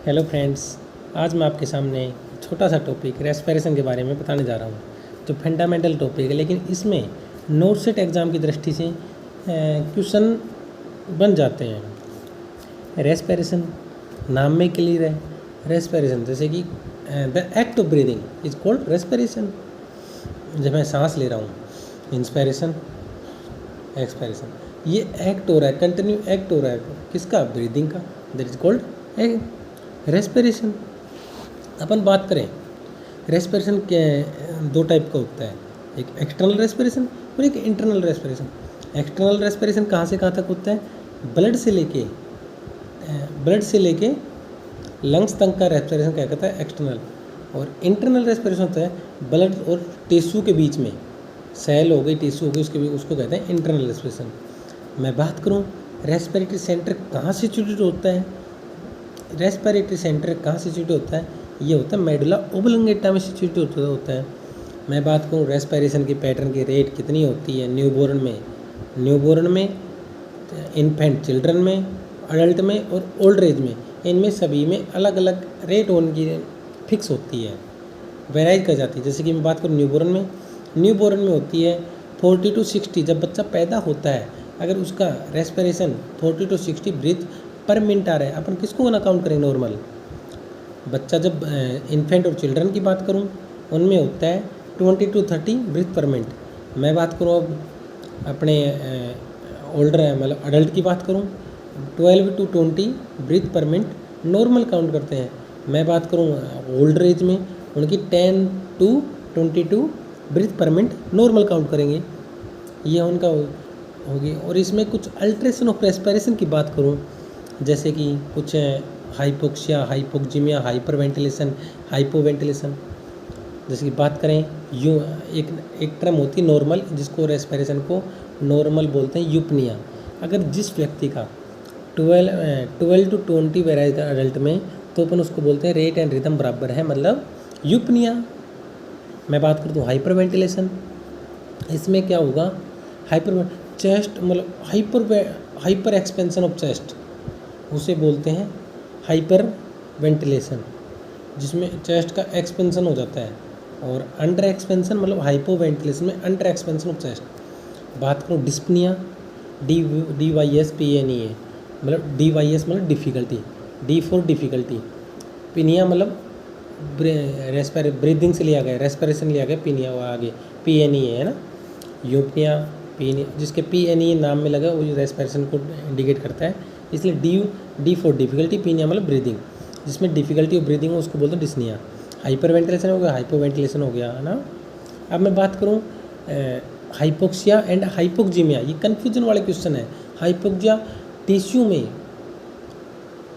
Hello friends, आज मैं आपके सामने छोटा सा टॉपिक रेस्पिरेशन के बारे में बताने जा रहा हूँ, जो फंडामेंटल टॉपिक है। लेकिन इसमें नोट सेट एग्ज़ाम की दृष्टि से क्वेश्चन बन जाते हैं। रेस्पिरेशन नाम में क्लियर है। रेस्पिरेशन जैसे कि the act of breathing is called respiration. जब मैं सांस ले रहा हूँ, इंस्पिरेशन एक्सपिरेशन, ये एक्ट हो रहा है, कंटिन्यू एक्ट हो रहा है किसका? ब्रीदिंग का। That is called respiration. अपन बात करें, रेस्पिरेशन के दो टाइप का होता है, एक एक्सटर्नल रेस्पिरेशन और एक इंटरनल रेस्पिरेशन। एक्सटर्नल रेस्पिरेशन कहाँ से कहाँ तक होता है? ब्लड से लेके लंग्स तक का रेस्पिरेशन क्या कहता है? एक्सटर्नल। और इंटरनल रेस्पिरेशन होता है ब्लड और टिश्यू के बीच में, सेल हो गई, टिश्यू हो गई, उसके बीच, उसको कहते हैं इंटरनल रेस्पिरेशन। मैं बात करूँ रेस्पिरेटरी सेंटर कहाँ सिचुएटेड होता है? रेस्पिरेटरी सेंटर कहाँ सिचुएटेड होता है? ये होता है मेडुला ओब्लोंगेटा में सिचुएटेड होता है। मैं बात करूँ रेस्पिरेशन की पैटर्न की रेट कितनी होती है न्यूबॉर्न में, इन्फेंट चिल्ड्रन में, अडल्ट में और ओल्ड एज में, इनमें सभी में अलग अलग रेट होने की फिक्स होती है, वेराइज कर जाती है। जैसे कि मैं बात करूँ न्यूबॉर्न में होती है 40 to 60। जब बच्चा पैदा होता है, अगर उसका respiration 40 to 60 breath per minute आ रहा है, अपन किसको ना काउंट करें? नॉर्मल बच्चा। जब इन्फेंट और चिल्ड्रन की बात करूं, उनमें होता है 20 to 30 ब्रीथ पर मिनट। मैं बात करूं अब अपने ओल्डर मतलब अडल्ट की बात करूं, 12 to 20 breath per minute normal count करते हैं। मैं बात करूं ओल्डर एज में, उनकी 10 to 22 breath per minute normal count करेंगे। ये उनका होगी। और इसमें कुछ अल्ट्रेशन ऑफ रेस्पिरेशन की बात करूं, जैसे कि कुछ हाइपोक्सिया, हाइपोक्जीमिया, हाइपर वेंटिलेशन, हाइपोवेंटिलेशन। जैसे कि बात करें एक टर्म होती है नॉर्मल, जिसको रेस्पिरेशन को नॉर्मल बोलते हैं यूपनिया। अगर जिस व्यक्ति का 12 to 20 वेराइज का अडल्ट में, तो अपन उसको बोलते हैं रेट एंड रिदम बराबर है, मतलब यूपनिया। मैं बात करता हूँ हाइपर वेंटिलेशन, इसमें क्या होगा? चेस्ट मतलब हाइपर एक्सपेंशन ऑफ चेस्ट, उसे बोलते हैं हाइपर वेंटिलेशन, जिसमें चेस्ट का एक्सपेंशन हो जाता है। और अंडर एक्सपेंशन मतलब हाइपो वेंटिलेशन में अंडर एक्सपेंशन ऑफ चेस्ट। बात करूँ डिस्पनिया, DYSPNEA, मतलब DYS मतलब डिफ़िकल्टी, D फॉर डिफ़िकल्टी, पिनिया मतलब ब्रीदिंग से लिया गया, रेस्पिरेशन लिया गया, पिनिया आगे PNEA है ना, यूपनिया, पीनिया, जिसके PNEA नाम में लगा वो रेस्पिरेशन को इंडिकेट करता है। इसलिए D फॉर डिफ़िकल्टी, पीनिया मतलब ब्रीदिंग, जिसमें डिफ़िकल्टी ऑफ ब्रीदिंग हो उसको बोलते हैं डिस्निया। हाइपर वेंटिलेशन हो गया, हाइपो वेंटिलेशन हो गया, है ना। अब मैं बात करूँ हाइपोक्सिया एंड हाइपोक्जीमिया, ये कन्फ्यूजन वाले क्वेश्चन है। हाइपोक्सिया टिश्यू में,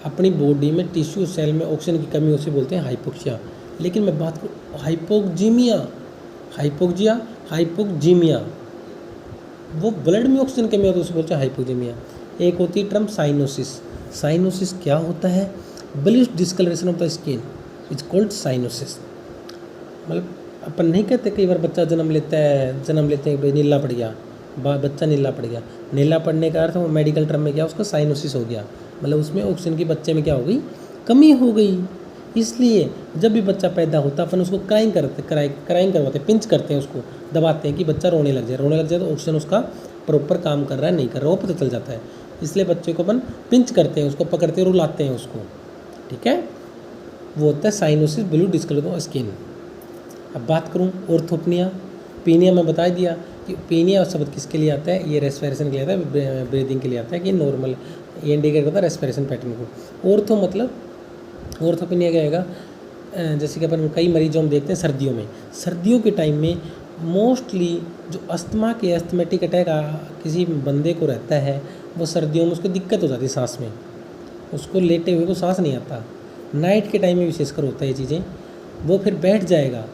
अपनी बॉडी में टिश्यू सेल में ऑक्सीजन की कमी, उसे बोलते हैं हाइपोक्सिया। लेकिन मैं बात करूँ हाइपोक्जीमिया, वो ब्लड में ऑक्सीजन कमी होती है, उसे बोलते हैं हाइपोक्जीमिया। एक होती है टर्म साइनोसिस क्या होता है? Bluish discoloration of the skin is called cyanosis. मतलब अपन नहीं कहते, कई बार बच्चा जन्म लेते हैं भाई नीला पड़ गया, बच्चा नीला पड़ गया। नीला पड़ने का अर्थ वो मेडिकल टर्म में क्या, उसका साइनोसिस हो गया, मतलब उसमें ऑक्सीजन की बच्चे में क्या हो गई? कमी हो गई। इसलिए जब भी बच्चा पैदा होता है, अपन उसको क्राइंग करवाते हैं, पिंच करते हैं, उसको दबाते हैं कि बच्चा रोने लग जाए तो ऑक्सीजन उसका प्रॉपर काम कर रहा है नहीं कर रहा, वो पता चल जाता है। इसलिए बच्चे को अपन पिंच करते हैं, उसको पकड़ते हैं, रुलाते हैं उसको, ठीक है। वो होता है cyanosis, blue discoloration of skin. अब बात करूँ ऑर्थोपनिया, पीनिया में बता दिया कि पीनिया शब्द किसके लिए आता है? ये रेस्पिरेशन के लिए आता है, ब्रीदिंग के लिए आता है, कि नॉर्मल ये इंडिकेट करता है रेस्पिरेशन पैटर्न को। ऑर्थोपनिया क्या आएगा? जैसे कि अपन कई मरीजों में देखते हैं सर्दियों के टाइम में मोस्टली जो एस्थमेटिक अटैक किसी बंदे को रहता है, वो सर्दियों में उसको दिक्कत हो जाती है सांस में, उसको लेटे हुए को सांस नहीं आता। नाइट के टाइम में विशेषकर होता है ये चीज़ें। वो फिर बैठ जाएगा,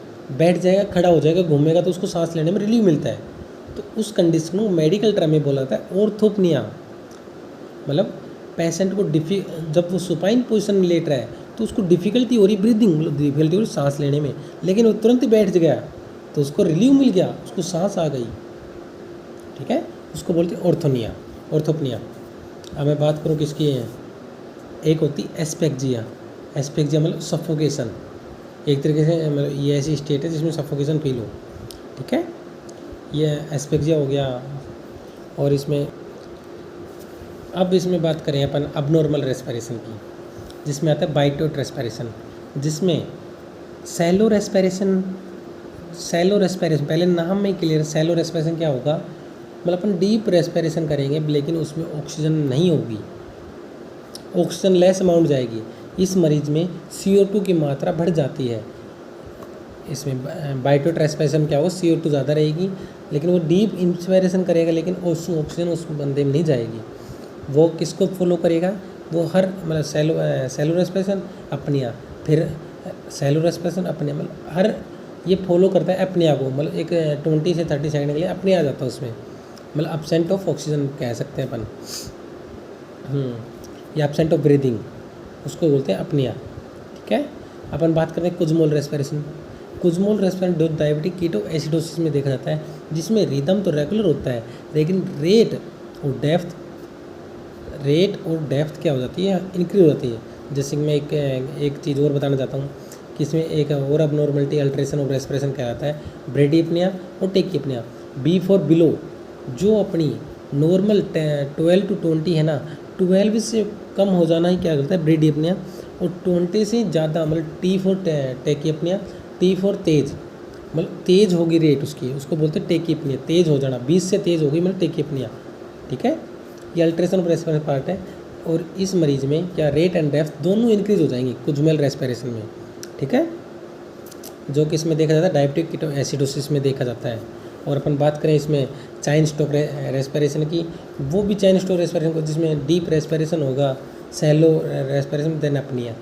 खड़ा हो जाएगा, घूमेगा, तो उसको सांस लेने में रिलीफ मिलता है। तो उस कंडीशन को मेडिकल टर्म में बोला जाता है ऑर्थोपनिया। मतलब पेशेंट को जब वो सुपाइन पोजीशन में लेट रहा है, तो उसको डिफ़िकल्टी हो रही ब्रीदिंग, मतलब डिफ़िकल्टी हो रही सांस लेने में, लेकिन वो तुरंत ही बैठ गया तो उसको रिलीफ मिल गया, उसको सांस आ गई, ठीक है। उसको बोलते हैं ऑर्थोपनिया। अब मैं बात करूँ किसकी है, एक होती एस्पेक्जिया, एस्पेक्सिया मतलब सफोकेशन, एक तरीके से मतलब ये ऐसी स्टेट है जिसमें सफोकेशन फील हो, ठीक है, ये एस्पेक्सिया हो गया। और इसमें अब इसमें बात करें अपन अबनॉर्मल रेस्पिरेशन की, जिसमें आता है बाइटोट रेस्पिरेशन, जिसमें सैलो रेस्पिरेशन पहले नाम में क्लियर, सैलो रेस्पिरेशन क्या होगा, मतलब अपन डीप रेस्पिरेशन करेंगे लेकिन उसमें ऑक्सीजन नहीं होगी, ऑक्सीजन लेस अमाउंट जाएगी। इस मरीज में CO2 की मात्रा बढ़ जाती है। इसमें बाइटोट रेस्पिरेशन क्या होगा, CO2 ज़्यादा रहेगी, लेकिन वो डीप इंस्पिरेशन करेगा लेकिन ऑक्सीजन उस बंदे में नहीं जाएगी। वो किसको फॉलो करेगा, वो हर मतलब सैलो रेस्पिरेशन अपनिया, फिर सैलो रेस्पिरेशन अपनिया, मतलब हर ये फॉलो करता है अपनिया को, मतलब एक 20 से 30 सेकंड के लिए अपने आ जाता है उसमें, मतलब एब्सेंट ऑफ ऑक्सीजन कह सकते हैं अपन, या एब्सेंट ऑफ ब्रीदिंग उसको बोलते हैं अपनिया, ठीक है। अपन बात करते हैं Kussmaul respiration. Kussmaul respiration diabetic ketoacidosis में देखा जाता है, जिसमें रिदम तो रेगुलर होता है लेकिन रेट और डेप्थ क्या हो जाती है, इंक्रीज हो जाती है। जैसे कि मैं एक चीज़ और बताना चाहता हूँ कि इसमें एक और अबनॉर्मलिटी अल्ट्रेशन ऑफ रेस्पिरेशन कहलाता है ब्रेडीपनिया और टेकीपनिया। बी फॉर बिलो, जो अपनी नॉर्मल 12 to 20 है ना, 12 से कम हो जाना ही क्या करता है ब्रेडीपनिया, और 20 से ज़्यादा मतलब टी फॉर टेकीपनिया, टी फॉर तेज, मतलब तेज होगी रेट उसकी, उसको बोलते हैं टेकीपनिया, तेज हो जाना, 20 से तेज होगी मतलब टेकीपनिया, ठीक है। ये अल्ट्रेशन ऑफ रेस्पिरेशन पार्ट है। और इस मरीज में क्या रेट एंड डेप्थ दोनों इंक्रीज हो जाएंगी कुजमोल रेस्पिरेशन में, ठीक है, जो कि इसमें देखा जाता है डायबिटिक कीटो एसिडोसिस में देखा जाता है। और अपन बात करें इसमें चैन स्टॉक रेस्पिरेशन की, वो भी चैन स्टॉक रेस्पिरेशन को, जिसमें डीप रेस्पिरेशन होगा, shallow respiration, then apnoea.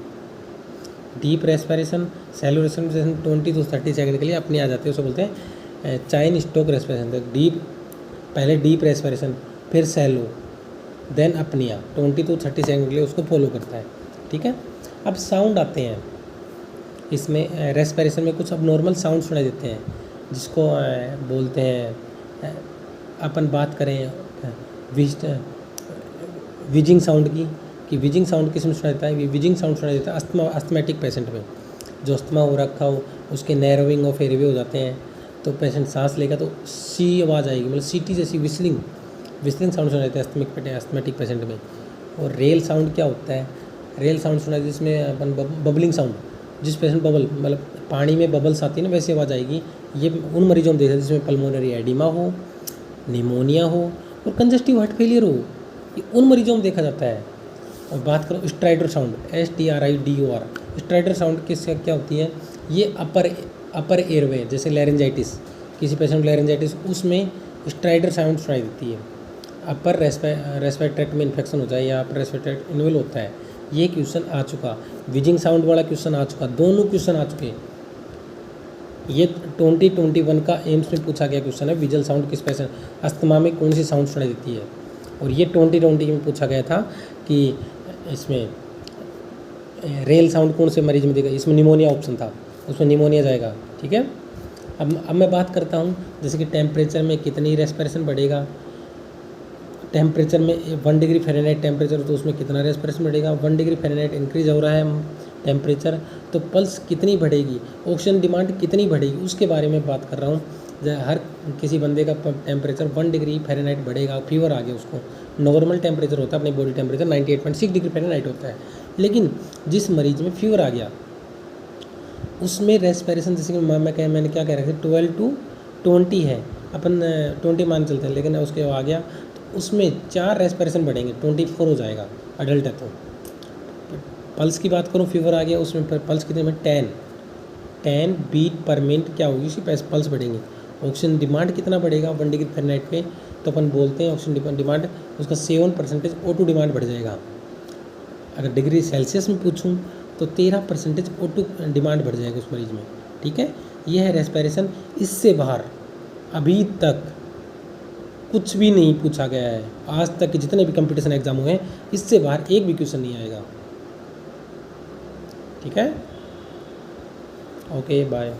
Deep respiration, shallow respiration 20 to 30 second के लिए अपने आ जाते हैं, उसको बोलते हैं चैन स्टॉक रेस्पिरेशन। तो डीप, पहले डीप रेस्पिरेशन, फिर shallow, then apnoea, 20 to 30 second के लिए उसको फॉलो करता है, ठीक है। अब साउंड आते हैं इसमें, रेस्पिरेशन में कुछ अब नॉर्मल साउंड सुनाई देते हैं, जिसको बोलते हैं, अपन बात करें विजिंग साउंड की, कि विजिंग साउंड किस में सुनाई देता है, विजिंग साउंड सुनाई देता है अस्थमेटिक पेशेंट में, जो अस्थमा हो रखा हो, उसके नैरोइंग ऑफ एयरवे हो जाते हैं, तो पेशेंट सांस लेगा तो सी आवाज़ आएगी, मतलब सीटी जैसी विस्लिंग साउंड सुनाई देता है अस्थमेटिक पेशेंट में। और रेल साउंड क्या होता है, रेल साउंड सुनाई जिसमें अपन बबलिंग साउंड, जिस पेशेंट बबल मतलब पानी में बबल्स आती है ना, वैसी आवाज़ आएगी। ये उन मरीजों में देखा है जिसमें पल्मोनरी एडिमा हो, निमोनिया हो और कंजस्टिव हार्ट फेलियर हो, ये उन मरीजों में देखा जाता है। और बात करो strider sound, STRIDOR, strider sound किससे क्या होती है, ये अपर एयरवे, जैसे लैरेंजाइटिस, किसी पेशेंट को लैरेंजाइटिस, उसमें स्ट्राइडर साउंड सुनाई देती है। अपर रेस्पिरेटरी ट्रैक्ट में इन्फेक्शन हो जाए या अपर रेस्पिरेटरी ट्रैक्ट इन्वॉल्व होता है, ये क्वेश्चन आ चुका। विजिंग साउंड वाला क्वेश्चन आ चुका, दोनों क्वेश्चन आ चुके। ये 2021 का एम्स में पूछा गया क्वेश्चन है, विजल साउंड किस पेशेंट, अस्थमा में कौन सी साउंड सुनाई देती है। और ये 2020 में पूछा गया था कि इसमें रेल साउंड कौन से मरीज में देगा, इसमें निमोनिया ऑप्शन था, उसमें निमोनिया जाएगा, ठीक है। अब मैं बात करता हूँ जैसे कि टेम्परेचर में कितनी रेस्पिरेशन बढ़ेगा, टेम्परेचर में 1 डिग्री फ़ारेनहाइट टेम्परेचर, तो उसमें कितना रेस्पिरेशन बढ़ेगा, 1 डिग्री फ़ारेनहाइट इंक्रीज हो रहा है टेम्परेचर, तो पल्स कितनी बढ़ेगी, ऑक्सीजन डिमांड कितनी बढ़ेगी, उसके बारे में बात कर रहा हूँ। हर किसी बंदे का टेम्परेचर 1 डिग्री फ़ारेनहाइट बढ़ेगा, फीवर आ गया उसको, नॉर्मल टेम्परेचर होता है अपनी बॉडी टेम्परेचर 98.6 डिग्री फ़ारेनहाइट होता है, लेकिन जिस मरीज में फीवर आ गया उसमें रेस्पिरेशन, जैसे कि मैंने क्या कह रहा था 12 to 20 है, अपन 20 मान चलते हैं, लेकिन उसके आ गया तो उसमें 4 रेस्पिरेशन बढ़ेंगे, 24 हो जाएगा, अडल्ट है तो। पल्स की बात करूँ, फीवर आ गया उसमें पल्स कितने में 10 बीट पर मिनट क्या होगी, उसी पल्स बढ़ेंगे। ऑक्सीजन डिमांड कितना बढ़ेगा 1 डिग्री फ़ारेनहाइट पे, तो अपन बोलते हैं ऑक्सीजन डिमांड उसका 7% O2 डिमांड बढ़ जाएगा। अगर डिग्री सेल्सियस में पूछूं तो 13% O2 डिमांड बढ़ जाएगा उस मरीज में, ठीक है। यह है रेस्पिरेशन। इससे बाहर अभी तक कुछ भी नहीं पूछा गया है, आज तक के जितने भी कंपटीशन एग्जाम हुए हैं इससे बाहर एक भी क्वेश्चन नहीं आएगा, ठीक है। Okay bye.